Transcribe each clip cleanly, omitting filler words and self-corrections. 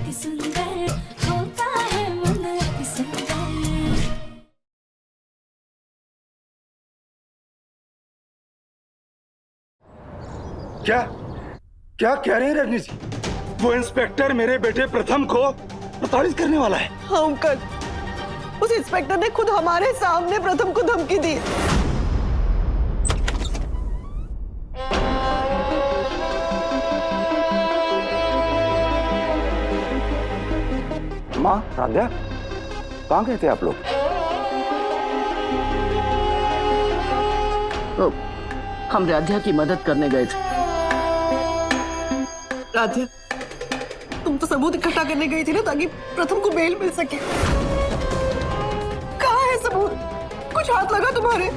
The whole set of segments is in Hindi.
अति सुंदर होता है मन अति सुंदर। क्या क्या कह रहे हैं रजनी जी? वो इंस्पेक्टर मेरे बेटे प्रथम को प्रताड़ित करने वाला है। हाँ अंकल, उस इंस्पेक्टर ने खुद हमारे सामने प्रथम को धमकी दी। माँ, राध्या, कहाँ गए थे आप लोग? तो हम राध्या की मदद करने गए थे। राध्या, तुम तो सबूत इकट्ठा करने गई थी ना, ताकि प्रथम को बेल मिल सके। कहाँ है सबूत? कुछ हाथ लगा तुम्हारे?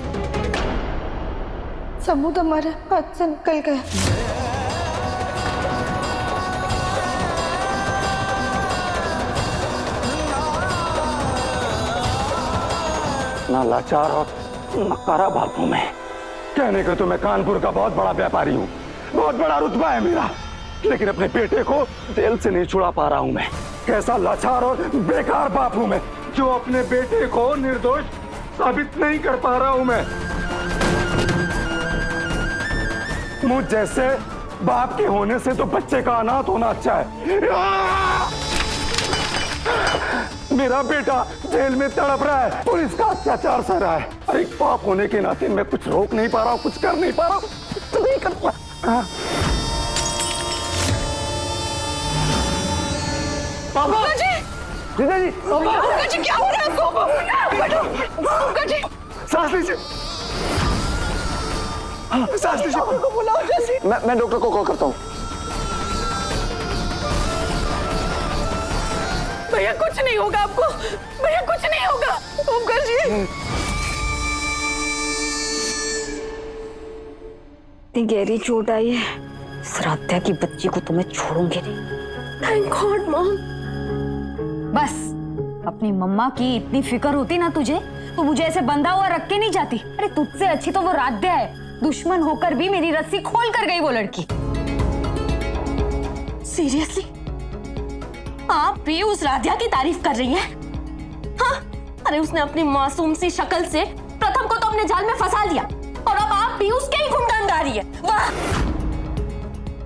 सबूत हमारे हाथ से निकल गए। ना लाचार और नकारा बाप हूं मैं। कहने को तो मैं कानपुर का बहुत बड़ा व्यापारी हूँ, बहुत बड़ा रुतबा है मेरा, लेकिन अपने बेटे को जेल से नहीं छुड़ा पा रहा हूँ मैं। कैसा लाचार और बेकार बाप हूँ मैं, जो अपने बेटे को निर्दोष साबित नहीं कर पा रहा हूँ मैं। मुझ जैसे बाप के होने से तो बच्चे का अनाथ होना अच्छा है। मेरा बेटा जेल में तड़प रहा है, पुलिस का अत्याचार सह रहा है। एक बाप होने के नाते मैं कुछ रोक नहीं पा रहा हूँ, कुछ कर नहीं पा रहा हूँ, कुछ नहीं कर पा रहा। पापा जी, जीजा जी, पापा जी, क्या हो रहा है आपको? पापा जी, सांस लीजिए। हाँ, सांस लीजिए। पापा को बुलाओ जल्दी। मैं डॉक्टर को कॉल करता हूँ। भैया कुछ नहीं होगा आपको, भैया कुछ नहीं होगा। ओमकार जी, इतनी गहरी चोट आई है, इस राध्या की बच्ची को तो मैं छोड़ूंगी नहीं। Thank God mom. बस अपनी मम्मा की इतनी फिक्र होती ना तुझे, तो मुझे ऐसे बंधा हुआ रख के नहीं जाती। अरे तुझसे अच्छी तो वो राध्या है, दुश्मन होकर भी मेरी रस्सी खोल कर गई वो लड़की। सीरियसली आप भी उस राध्या की तारीफ कर रही हैं? हाँ, अरे उसने अपनी मासूम सी शक्ल से प्रथम को तो अपने जाल में फंसा लिया, और अब आप भी उसके ही गुणगान गा रही है। वाह!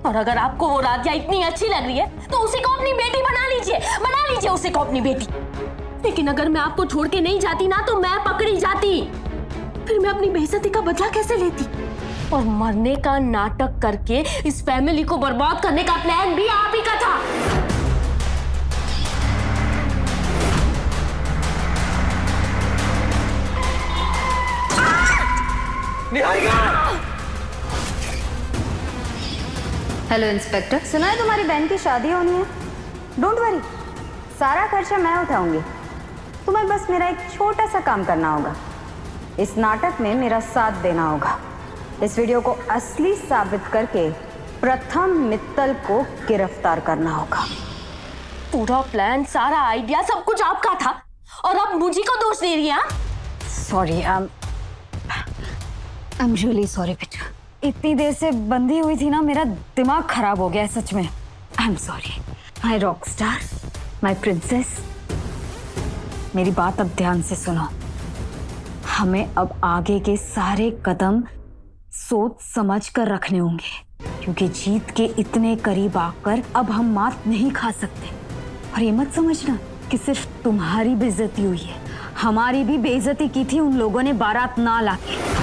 और अगर आपको वो राध्या इतनी अच्छी लग रही है, तो उसी को अपनी बेटी बना लीजिए उसी को अपनी बेटी। लेकिन अगर मैं आपको छोड़ के नहीं जाती ना, तो मैं पकड़ी जाती, फिर मैं अपनी बेइज्जती का बदला कैसे लेती? और मरने का नाटक करके इस फैमिली को बर्बाद करने का प्लान भी आप ही का था। हेलो इंस्पेक्टर, सुना है तुम्हारी बहन की शादी होनी है। डोंट वरी, सारा खर्चा मैं उठाऊंगी। तुम्हें बस मेरा एक छोटा सा काम करना होगा। इस नाटक में मेरा साथ देना होगा। इस वीडियो को असली साबित करके प्रथम मित्तल को गिरफ्तार करना होगा। पूरा प्लान, सारा आइडिया, सब कुछ आपका था, और अब मुझे को दोष दे रही है? Sorry, I am really sorry बेटा। इतनी देर से बंधी हुई थी ना, मेरा दिमाग खराब हो गया है सच में। I am sorry my rock star, my princess. मेरी बात अब ध्यान से सुनो। हमें अब आगे के सारे कदम सोच समझ कर रखने होंगे, क्योंकि जीत के इतने करीब आकर अब हम मात नहीं खा सकते। और ये मत समझना कि सिर्फ तुम्हारी बेइज्जती हुई है, हमारी भी बेइज्जती की थी उन लोगों ने बारात ना लाके।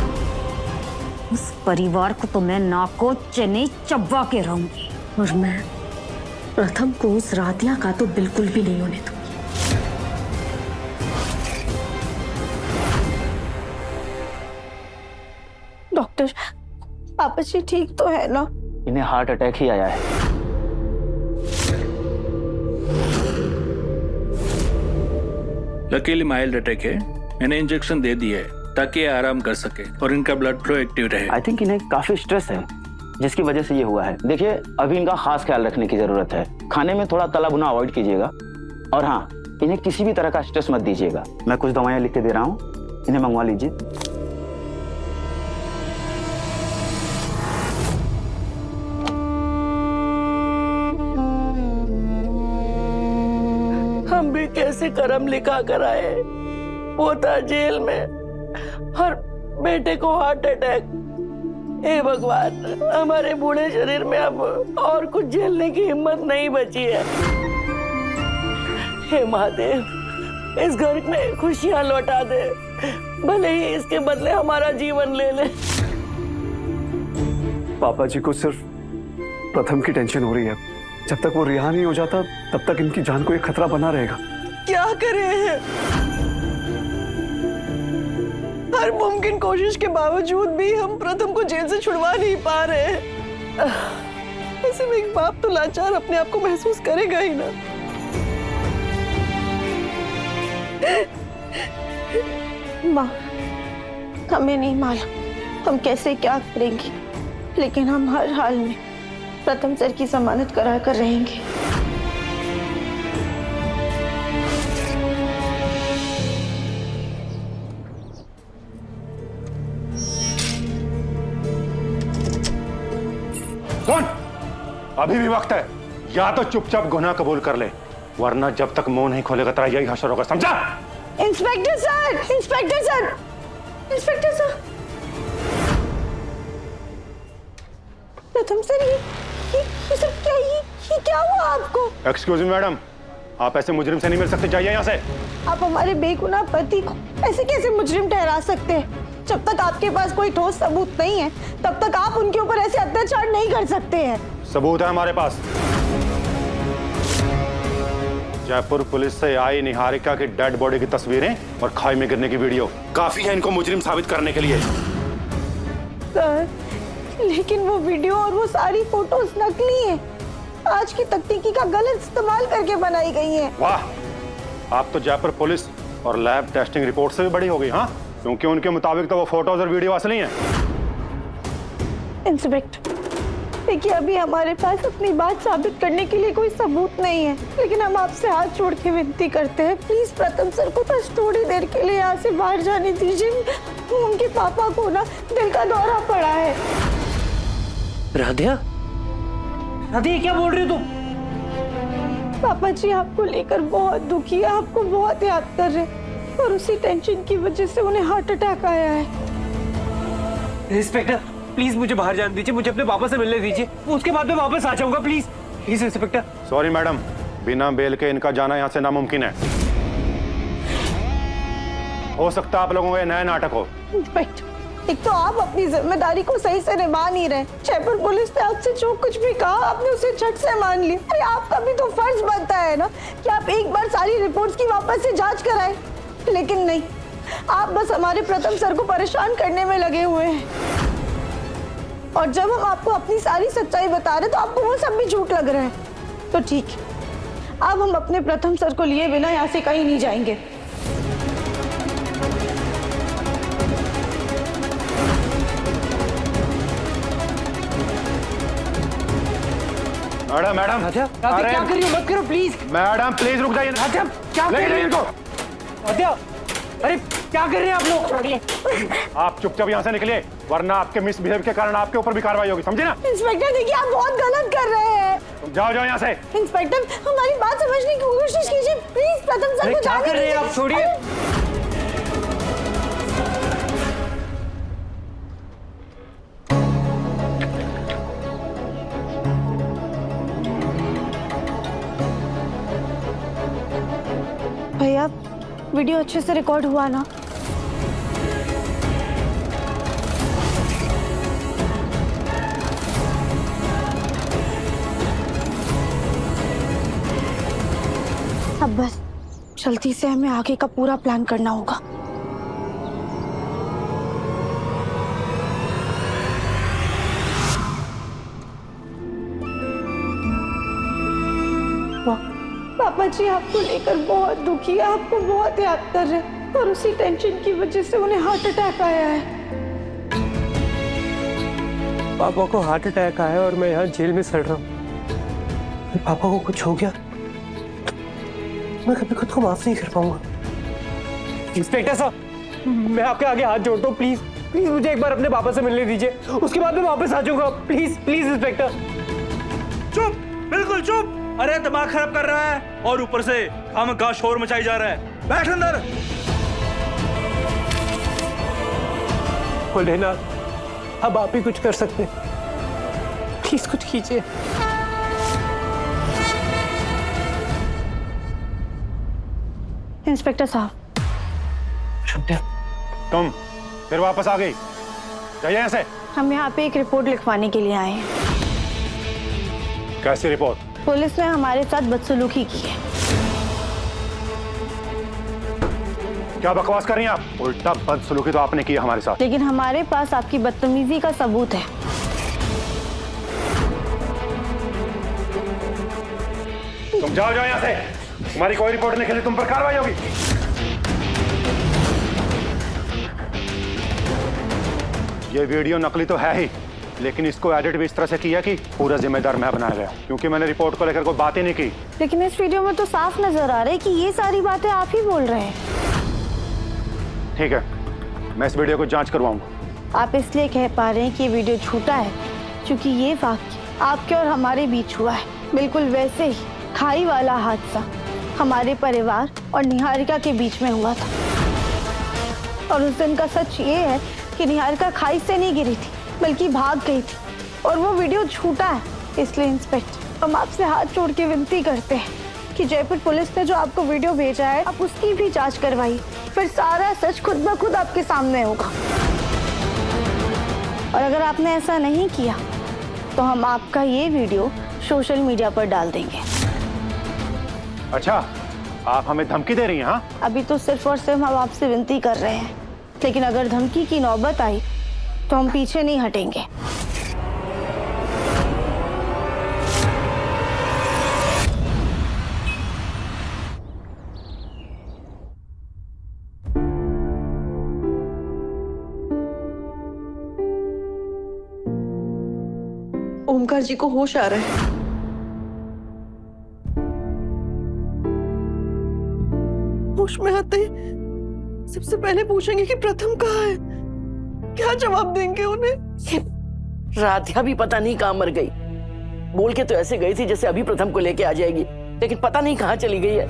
उस परिवार को तो मैं नाको चने चबा के रहूंगी। और मैं प्रथम को उस राधिया का तो बिल्कुल भी नहीं होने दूंगी। डॉक्टर, पापा जी ठीक तो है ना? इन्हें हार्ट अटैक ही आया है। लकीली माइल्ड अटैक है। मैंने इंजेक्शन दे दी है ताकि ये आराम कर सके और इनका ब्लड फ्लो एक्टिव रहे। आई थिंक इन्हें काफी स्ट्रेस है, जिसकी वजह से ये हुआ है। देखिए, अभी इनका खास ख्याल रखने की जरूरत है। खाने में थोड़ा तला भुना अवॉइड कीजिएगा, और हाँ, इन्हें किसी भी तरह का स्ट्रेस मत दीजिएगा। मैं कुछ दवाइयाँ लिख के दे रहा हूँ, इन्हें मंगवा लीजिए। हम भी कैसे कर्म लिखा कर आए। वो था जेल में और बेटे को हार्ट अटैक। हे भगवान, हमारे बूढ़े शरीर में अब और कुछ झेलने की हिम्मत नहीं बची है। हे महादेव, इस घर में खुशियां लौटा दे, भले ही इसके बदले हमारा जीवन ले ले। पापा जी को सिर्फ प्रथम की टेंशन हो रही है। जब तक वो रिहा नहीं हो जाता तब तक इनकी जान को एक खतरा बना रहेगा। क्या करें? हर मुमकिन कोशिश के बावजूद भी हम प्रथम को जेल से छुड़वा नहीं पा रहे। ऐसे में एक बाप तो लाचार अपने आप को महसूस करेगा ही ना। माँ, हमें नहीं मालूम हम कैसे क्या करेंगे, लेकिन हम हर हाल में प्रथम सर की जमानत करा कर रहेंगे। कौन? अभी भी वक्त है, या तो चुपचाप गुनाह कबूल कर ले, वरना जब तक मुंह नहीं खोलेगा तेरा यही हश्र होगा, समझा? Inspector sir, inspector sir, inspector sir, प्रथम सर, ये सब क्या, ये क्या हुआ आपको? एक्सक्यूज मी मैडम, आप ऐसे मुजरिम से नहीं मिल सकते, जाइए यहाँ से। आप हमारे बेगुनाह पति को ऐसे कैसे मुजरिम ठहरा सकते हैं? जब तक आपके पास कोई ठोस सबूत नहीं है तब तक आप उनके ऊपर ऐसे अत्याचार नहीं कर सकते हैं। सबूत है हमारे पास। जयपुर पुलिस से आई निहारिका की डेड बॉडी की तस्वीरें और खाई में गिरने की वीडियो काफी है इनको मुजरिम साबित करने के लिए। सर, लेकिन वो वीडियो और वो सारी फोटोज नकली हैं। आज की तकनीकी का गलत इस्तेमाल करके बनाई गई हैं। वाह, आप तो जयपुर पुलिस और लैब टेस्टिंग रिपोर्ट से भी बड़ी हो गई, हाँ? क्योंकि उनके मुताबिक तो वो फोटोज और वीडियो असली हैं। इंस्पेक्टर, देखिए अभी हमारे पास अपनी बात साबित करने के लिए कोई सबूत नहीं है, लेकिन हम आपसे हाथ जोड़ के विनती करते हैं, प्लीज प्रथम सर को बस थोड़ी देर के लिए यहाँ से बाहर जाने दीजिए। उनके पापा को ना दिल का दौरा पड़ा है। राधिया, राधिया क्या बोल रही हो तुम? पापा जी आपको लेकर बहुत दुखी है, आपको बहुत याद कर रहे हैं और उसी टेंशन की वजह से उन्हें हार्ट अटैक आया है। इंस्पेक्टर प्लीज मुझे बाहर जाने दीजिए, मुझे अपने पापा से मिलने दीजिए, उसके बाद मैं वापस आ जाऊंगा। Please please inspector. Sorry madam, बिना बेल के इनका जाना यहाँ से नामुमकिन है। हो सकता है आप लोगों का ये नया नाटक हो। इंस्पेक्टर, एक तो आप अपनी जिम्मेदारी को सही से निभा नहीं रहे। जयपुर पुलिस ने आपसे जो कुछ भी कहा आपने उसे झट से मान लिया। अरे आपका भी तो फर्ज बनता है ना कि आप एक बार सारी रिपोर्ट्स की वापस से जांच कराएं, लेकिन नहीं, आप बस हमारे प्रथम सर को परेशान करने में लगे हुए हैं। और जब हम आपको अपनी सारी सच्चाई बता रहे तो आपको वो सब भी झूठ लग रहा है। तो ठीक है, अब हम अपने प्रथम सर को लिए बिना यहाँ से कहीं नहीं जाएंगे। मैडम मैडम, राधिया, राधिया क्या कर रही हो? मत करो प्लीज। मैडम प्लीज रुक जाइए। राधिया क्या कर रही हो? राधिया, अरे क्या कर रहे हैं आप लोग? आप चुपचाप यहाँ से निकलिए, वरना आपके मिसबिहेव के कारण आपके ऊपर भी कार्रवाई होगी, समझे ना? इंस्पेक्टर देखिए, आप बहुत गलत कर रहे हैं। तुम जाओ जाओ यहाँ से। इंस्पेक्टर, हमारी बात समझने की कोशिश कीजिए प्लीज। प्रथम सर को क्या कर रहे हैं आप? छोड़िए। भैया, वीडियो अच्छे से रिकॉर्ड हुआ ना? अब बस जल्दी से हमें आगे का पूरा प्लान करना होगा। पापा जी आपको लेकर बहुत दुखी है, आपको बहुत याद कर रहे हैं और उसी टेंशन की वजह से उन्हें हार्ट अटैक आया है। पापा को हार्ट अटैक आया और मैं यहाँ जेल में सड़ रहा हूँ। पापा को कुछ हो गया मैं कभी खुद को माफ नहीं कर पाऊंगा। इंस्पेक्टर साहब, मैं आपके आगे हाथ जोड़ता हूँ, प्लीज प्लीज मुझे एक बार अपने पापा से मिलने दीजिए, उसके बाद मैं वापस आ जाऊंगा। Please please inspector. चुप, बिल्कुल चुप। अरे दिमाग खराब कर रहा है और ऊपर से हम का शोर मचाई जा रहा है। बैठ अंदर। भोलेनाथ, अब आप ही कुछ कर सकते हैं, प्लीज कुछ कीजिए। इंस्पेक्टर साहब। तुम फिर वापस आ गई, जाइए यहाँ से। हम यहाँ पे एक रिपोर्ट लिखवाने के लिए आए हैं। कैसी रिपोर्ट? पुलिस ने हमारे साथ बदसलूकी की है। क्या बकवास कर रही हैं आप? उल्टा बदसलूकी तो आपने की हमारे साथ। लेकिन हमारे पास आपकी बदतमीजी का सबूत है। तुम जाओ यहाँ से। हमारी कोई रिपोर्ट नहीं लिखी, तुम पर कार्रवाई होगी। ये वीडियो नकली तो है ही, लेकिन इसको एडिट भी इस तरह से किया कि पूरा जिम्मेदार मैं बनाया गया, क्योंकि मैंने रिपोर्ट को लेकर कोई बात ही नहीं की। लेकिन इस वीडियो में तो साफ नजर आ रहा है कि ये सारी बातें आप ही बोल रहे हैं। ठीक है, मैं इस वीडियो को जांच करवाऊंगा। आप इसलिए कह पा रहे हैं कि ये वीडियो झूठा है क्योंकि ये वाक्य आपके और हमारे बीच हुआ है। बिल्कुल वैसे ही खाई वाला हादसा हमारे परिवार और निहारिका के बीच में हुआ था। और उस दिन का सच ये है कि निहारिका खाई से नहीं गिरी थी, बल्कि भाग गई थी। और वो वीडियो झूठा है। इसलिए इंस्पेक्टर, हम आपसे हाथ जोड़ के विनती करते हैं कि जयपुर पुलिस ने जो आपको वीडियो भेजा है, आप उसकी भी जांच करवाइए। फिर सारा सच खुद ब खुद आपके सामने होगा। और अगर आपने ऐसा नहीं किया तो हम आपका ये वीडियो सोशल मीडिया पर डाल देंगे। अच्छा, आप हमें धमकी दे रही हैं? हाँ, अभी तो सिर्फ और सिर्फ हम आपसे विनती कर रहे हैं, लेकिन अगर धमकी की नौबत आई तो हम पीछे नहीं हटेंगे। ओमकार जी को होश आ रहा है। होश में आते ही सबसे पहले पूछेंगे कि प्रथम कहाँ है। क्या जवाब देंगे उन्हें? राधिया भी पता नहीं कहाँ मर गई। बोल के तो ऐसे गई थी जैसे अभी प्रथम को लेके आ जाएगी, लेकिन पता नहीं कहाँ चली गई है।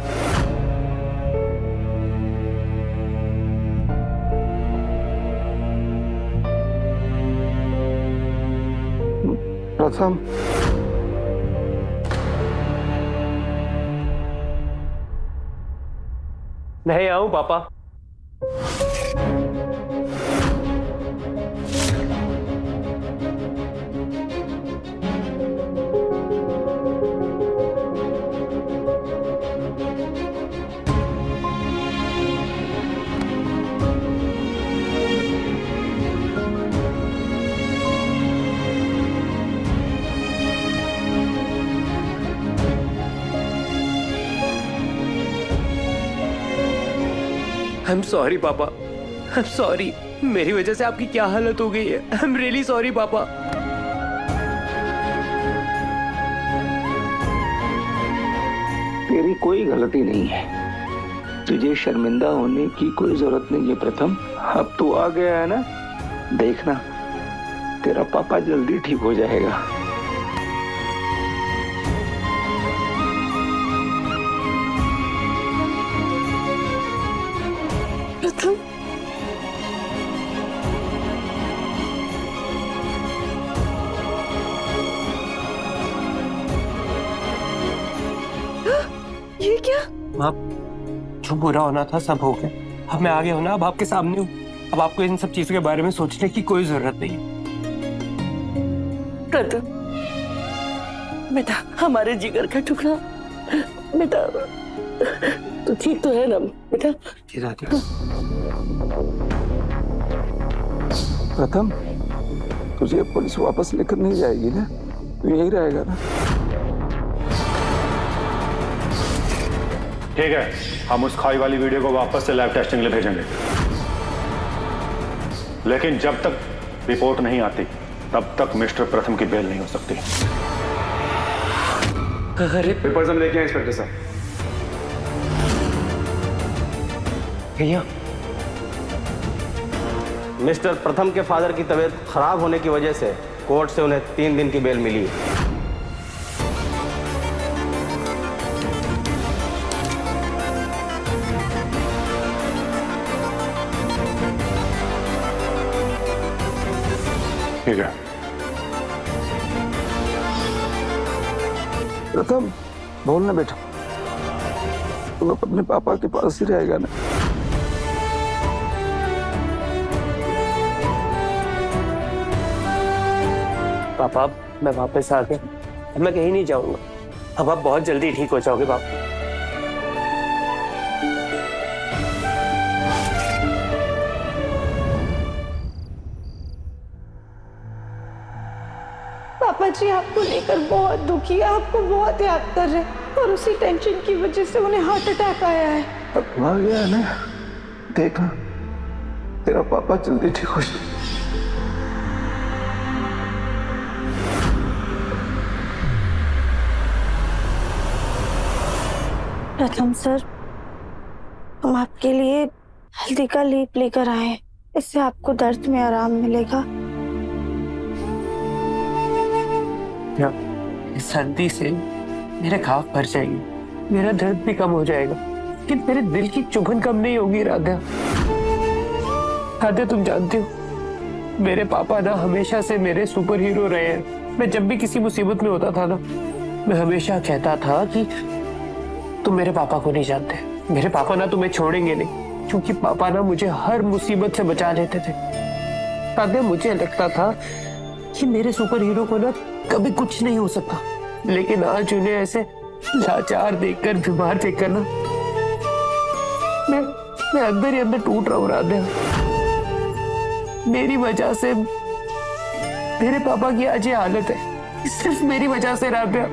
प्रथम, नहीं आऊं पापा? आई एम सॉरी पापा, आई एम सॉरी। मेरी वजह से आपकी क्या हालत हो गई है। आई एम रियली सॉरी पापा। तेरी कोई गलती नहीं है, तुझे शर्मिंदा होने की कोई जरूरत नहीं है प्रथम। अब तू आ गया है ना, देखना तेरा पापा जल्दी ठीक हो जाएगा। प्रथम, ये क्या? आप जो बुरा होना था सब हो गया। अब मैं आगे हूं ना, अब आपके सामने हूँ। अब आपको इन सब चीजों के बारे में सोचने की कोई जरूरत नहीं है। प्रथम बेटा, हमारे जिगर का टुकड़ा बेटा, तो ठीक तो है ना बेटा? प्रथम, तुझे पुलिस वापस लेकर नहीं जाएगी ना? तू यही रहेगा ना? ठीक है, हम उस खाई वाली वीडियो को वापस से लैब टेस्टिंग के लिए भेजेंगे, लेकिन जब तक रिपोर्ट नहीं आती तब तक मिस्टर प्रथम की बेल नहीं हो सकती। अरे पेपर्स हम लेके आए इंस्पेक्टर साहब। भैया, मिस्टर प्रथम के फादर की तबीयत खराब होने की वजह से कोर्ट से उन्हें 3 दिन की बेल मिली है। ठीक है। प्रथम बोल ना बेटा, तुम अपने पापा के पास ही रहेगा ना? पापा मैं वापस आ गया, अब मैं कहीं नहीं जाऊंगा। अब आप बहुत जल्दी ठीक हो जाओगे पापा। पापा जी आपको लेकर बहुत दुखी है, आपको बहुत याद कर रहे हैं और उसी टेंशन की वजह से उन्हें हार्ट अटैक आया है। अब आ गया ना, देखा तेरा पापा जल्दी ठीक हो जाए। प्रथम सर, हम आपके लिए हल्दी का लेप लेकर आए हैं, इससे आपको दर्द में आराम मिलेगा। इस हल्दी से मेरे घाव भर जाएंगे, मेरा दर्द भी कम हो जाएगा, लेकिन मेरे दिल की चुभन कम नहीं होगी। राधा, राधा तुम जानते हो मेरे पापा ना हमेशा से मेरे सुपर हीरो रहे हैं। मैं जब भी किसी मुसीबत में होता था ना, मैं हमेशा कहता था कि तुम मेरे पापा को नहीं जानते, मेरे पापा ना तुम्हें छोड़ेंगे नहीं, क्योंकि पापा ना मुझे हर मुसीबत से बचा लेते थे। राधा, मुझे लगता था कि मेरे सुपर हीरो को ना कभी कुछ नहीं हो सकता, लेकिन आज उन्हें ऐसे लाचार देखकर, बीमार देखकर ना मैं अंदर ही अंदर टूट रहा हूँ। राधा, मेरी वजह से मेरे पापा की आज ये हालत है, सिर्फ मेरी वजह से। राधा,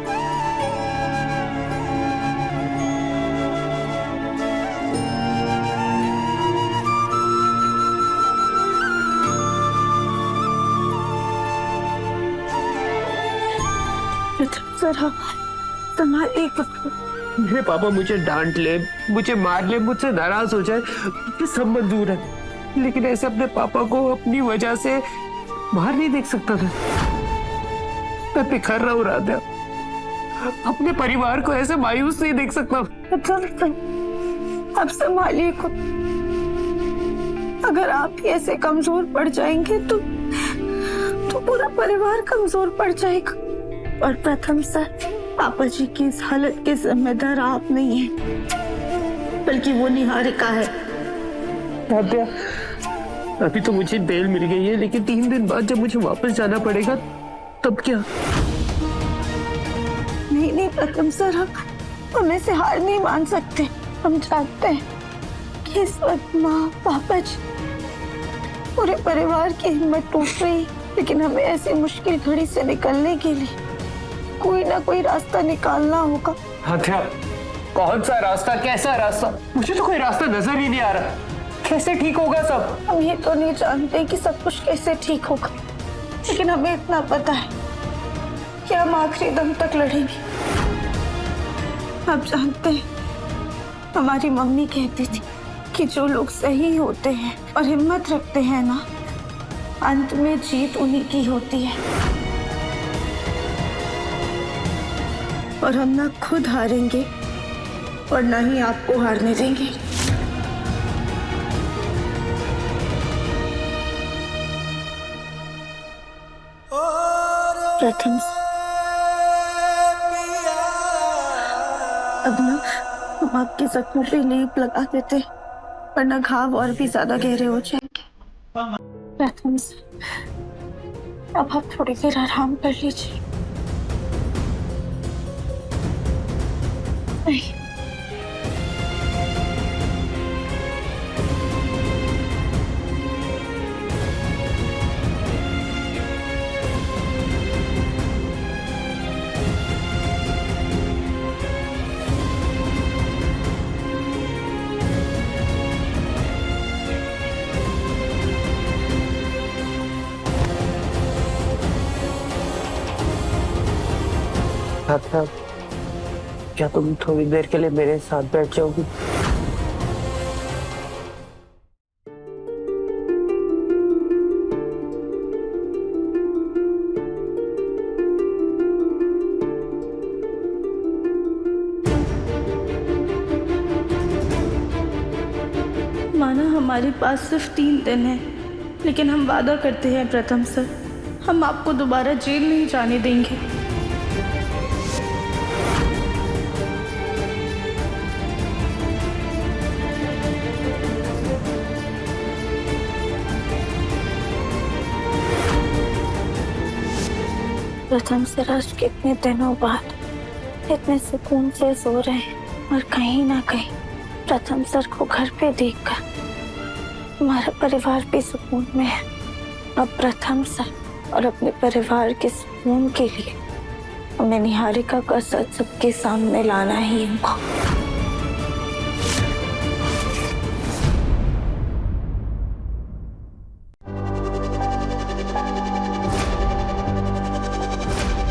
सर मेरे पापा मुझे डांट ले, मुझे मार ले, मुझसे नाराज हो जाए, ये सब मंजूर है, लेकिन ऐसे अपने पापा को अपनी वजह से बाहर नहीं देख सकता था। मैं बिखर रहा हूँ राधा, अपने परिवार को ऐसे मायूस नहीं देख सकता। आप संभालिए खुद, अगर आप ही ऐसे कमजोर पड़ जाएंगे तो पूरा परिवार कमजोर पड़ जाएगा। और प्रथम सर, पापा जी की इस हालत के जिम्मेदार आप नहीं हैं, बल्कि वो निहारिका है। राधा, अभी तो मुझे बेल मिल गई है, लेकिन 3 दिन बाद जब मुझे वापस जाना पड़ेगा तब क्या? नहीं प्रथम सर, हम ऐसे हार नहीं मान सकते। हम जानते हैं कि इस वक्त माँ, पापा जी, पूरे परिवार की हिम्मत टूट रही, लेकिन हमें ऐसी मुश्किल घड़ी से निकलने के लिए कोई ना कोई रास्ता निकालना होगा। राधा, कौन सा रास्ता, कैसा रास्ता? मुझे तो कोई रास्ता नजर ही नहीं आ रहा। कैसे ठीक होगा सब? हम ये तो नहीं जानते कि सब कुछ कैसे ठीक होगा, लेकिन हमें इतना पता है कि हम आखिरी दम तक लड़ेंगे। आप जानते हैं, हमारी मम्मी कहती थी कि जो लोग सही होते हैं और हिम्मत रखते हैं ना, अंत में जीत उन्हीं की होती है। और हम ना खुद हारेंगे और ना ही आपको हारने देंगे। प्रथम, अब ना हम आपके जख्मों पे लेप लगा देते, वरना घाव और भी ज्यादा गहरे हो जाएंगे। प्रथम, अब आप थोड़ी देर आराम कर लीजिए। राधा, क्या तुम थोड़ी देर के लिए मेरे साथ बैठ जाओगी? माना हमारे पास सिर्फ 3 दिन है, लेकिन हम वादा करते हैं प्रथम सर, हम आपको दोबारा जेल नहीं जाने देंगे। प्रथम सर आज कितने दिनों बाद इतने सुकून से सो रहे हैं और कहीं ना कहीं प्रथम सर को घर पे देखकर हमारा परिवार भी सुकून में है। अब प्रथम सर और अपने परिवार के सुकून के लिए हमें निहारिका का सच सबके सामने लाना ही होगा।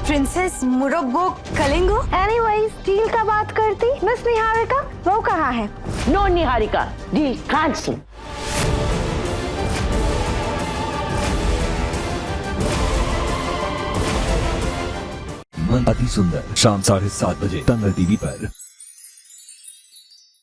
प्रिंसेस मुरब्बो कलिंगो। एनीवेज डील का बात करती मिस निहारिका, वो कहाँ है? No Niharika, deal cancel. मन अति सुंदर शाम 7:30 बजे दंगल टीवी पर।